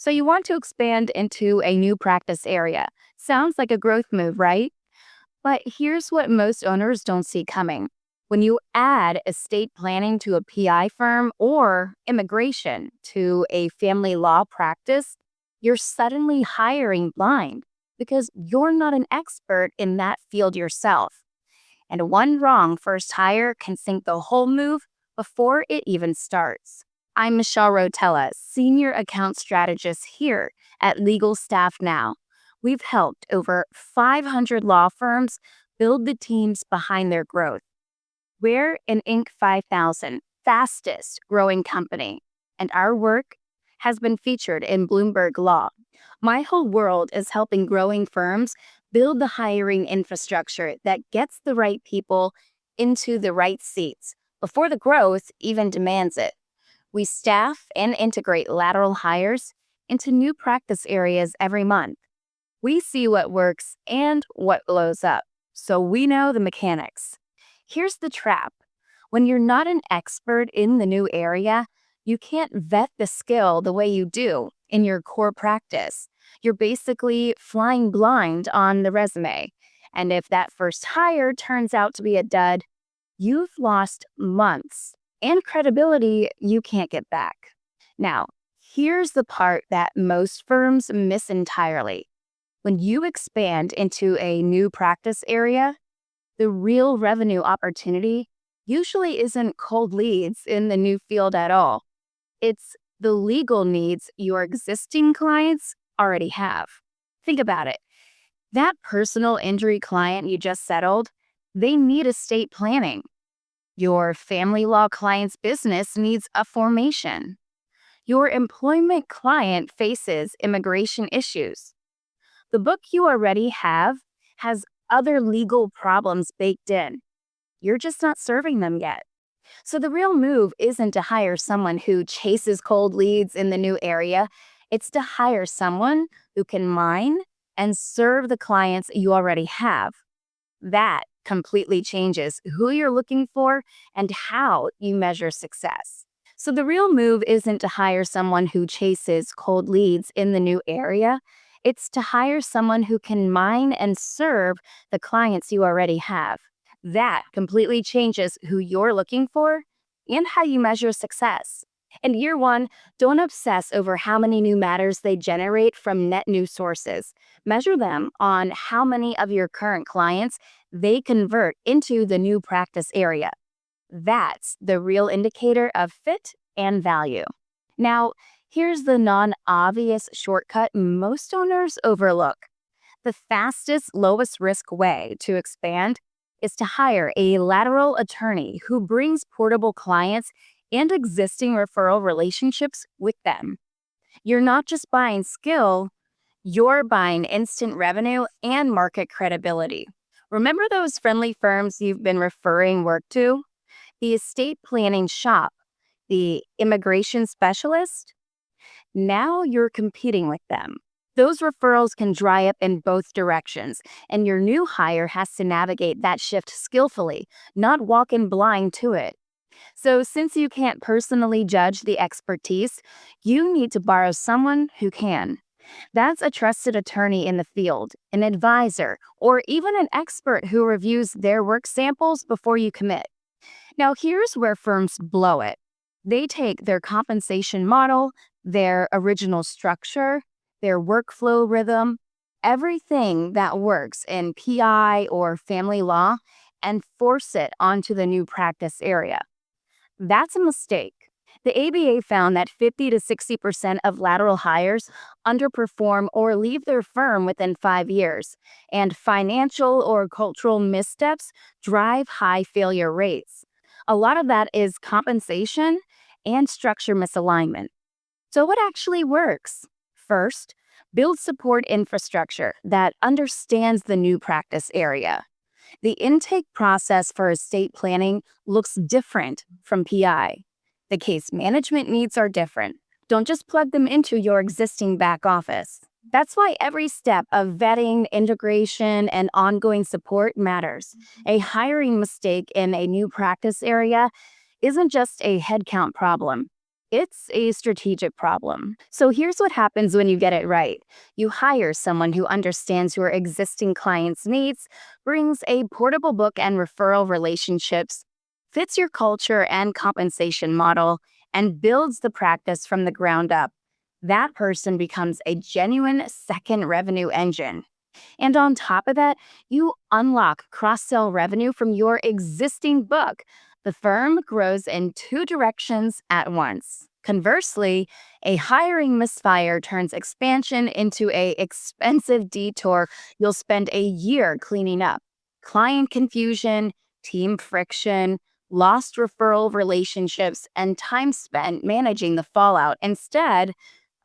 So you want to expand into a new practice area. Sounds like a growth move, right? But here's what most owners don't see coming. When you add estate planning to a PI firm or immigration to a family law practice, you're suddenly hiring blind because you're not an expert in that field yourself. And one wrong first hire can sink the whole move before it even starts. I'm Michelle Rotela, Senior Account Strategist here at Legal Staff Now. We've helped over 500 law firms build the teams behind their growth. We're an Inc. 5000 fastest growing company, and our work has been featured in Bloomberg Law. My whole world is helping growing firms build the hiring infrastructure that gets the right people into the right seats before the growth even demands it. We staff and integrate lateral hires into new practice areas every month. We see what works and what blows up, so we know the mechanics. Here's the trap. When you're not an expert in the new area, you can't vet the skill the way you do in your core practice. You're basically flying blind on the resume. And if that first hire turns out to be a dud, you've lost months and credibility you can't get back. Now, here's the part that most firms miss entirely. When you expand into a new practice area, the real revenue opportunity usually isn't cold leads in the new field at all. It's the legal needs your existing clients already have. Think about it. That personal injury client you just settled, they need estate planning. Your family law client's business needs a formation. Your employment client faces immigration issues. The book you already have has other legal problems baked in. You're just not serving them yet. So the real move isn't to hire someone who chases cold leads in the new area. It's to hire someone who can mine and serve the clients you already have. That completely changes who you're looking for and how you measure success. So the real move isn't to hire someone who chases cold leads in the new area. It's to hire someone who can mine and serve the clients you already have. That completely changes who you're looking for and how you measure success. In year one, don't obsess over how many new matters they generate from net new sources. Measure them on how many of your current clients they convert into the new practice area. That's the real indicator of fit and value. Now, here's the non-obvious shortcut most owners overlook. The fastest, lowest risk way to expand is to hire a lateral attorney who brings portable clients and existing referral relationships with them. You're not just buying skill, you're buying instant revenue and market credibility. Remember those friendly firms you've been referring work to? The estate planning shop, the immigration specialist? Now you're competing with them. Those referrals can dry up in both directions, and your new hire has to navigate that shift skillfully, not walk in blind to it. So since you can't personally judge the expertise, you need to borrow someone who can. That's a trusted attorney in the field, an advisor, or even an expert who reviews their work samples before you commit. Now here's where firms blow it. They take their compensation model, their original structure, their workflow rhythm, everything that works in PI or family law, and force it onto the new practice area. That's a mistake. The ABA found that 50 to 60% of lateral hires underperform or leave their firm within 5 years, and financial or cultural missteps drive high failure rates. A lot of that is compensation and structure misalignment. So what actually works? First, build support infrastructure that understands the new practice area. The intake process for estate planning looks different from PI. The case management needs are different. Don't just plug them into your existing back office. That's why every step of vetting, integration, and ongoing support matters. A hiring mistake in a new practice area isn't just a headcount problem. It's a strategic problem. So here's what happens when you get it right. You hire someone who understands your existing clients' needs, brings a portable book and referral relationships, fits your culture and compensation model, and builds the practice from the ground up. That person becomes a genuine second revenue engine. And on top of that, you unlock cross sell revenue from your existing book. The firm grows in two directions at once. Conversely, a hiring misfire turns expansion into a expensive detour you'll spend a year cleaning up. Client confusion, team friction, lost referral relationships, and time spent managing the fallout instead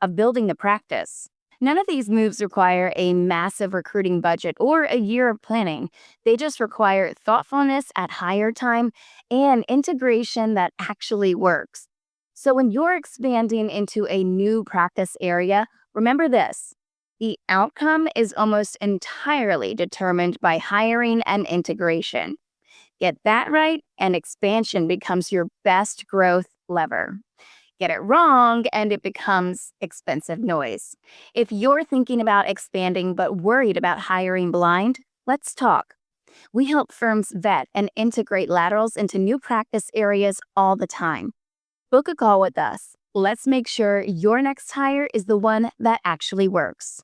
of building the practice. None of these moves require a massive recruiting budget or a year of planning. They just require thoughtfulness at hire time and integration that actually works. So when you're expanding into a new practice area, remember this. The outcome is almost entirely determined by hiring and integration. Get that right, and expansion becomes your best growth lever. Get it wrong, and it becomes expensive noise. If you're thinking about expanding but worried about hiring blind, let's talk. We help firms vet and integrate laterals into new practice areas all the time. Book a call with us. Let's make sure your next hire is the one that actually works.